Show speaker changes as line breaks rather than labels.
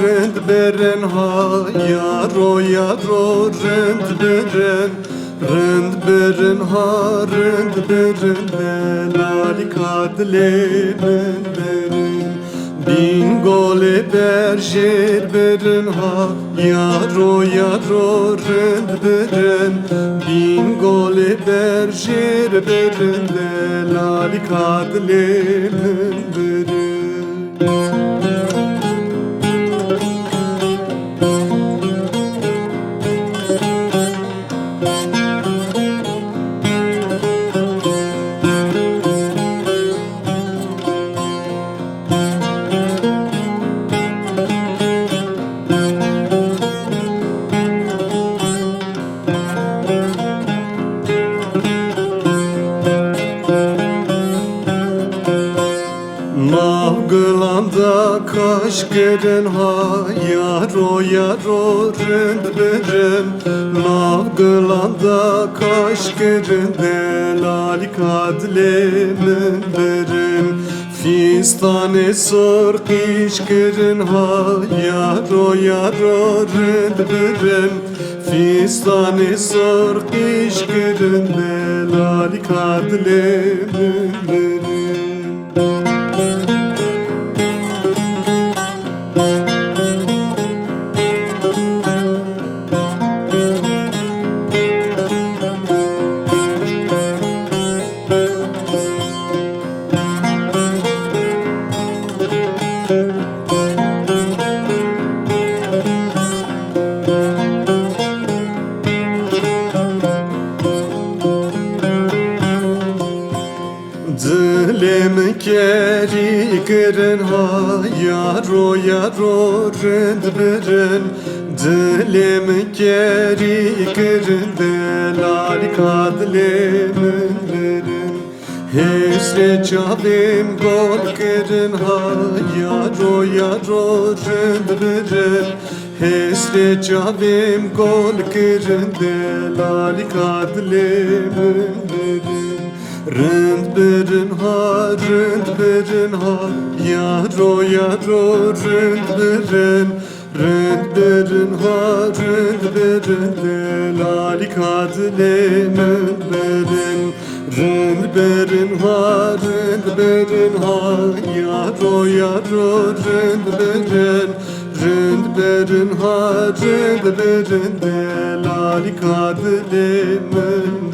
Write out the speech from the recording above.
Rend beren ha yaro yaro rend beren ha rend beren lali kadle beren bin gole berjer beren ha yaro yaro rend beren bin gole berjer beren lali kadle beren Navgılanda kaş geren ha yaro yaro rend beren Navgılanda kaş geren delali kadlemen beren Fistane sor kiş geren ha yaro yaro rend beren Fistane sor kiş geren delali kadlemen beren Dilem keri keren ha yaro yaro rend beren Dilem keri keren delali kadlemen beren Hesre çavim gol keren ha yaro yaro rend beren Hesre çavim gol keren delali kadlemen beren Rend beren ha yaro yaro rend beren ha rend beren delali kadlemen beren Rend beren ha yaro yaro rend beren ha rend beren delali kadlemen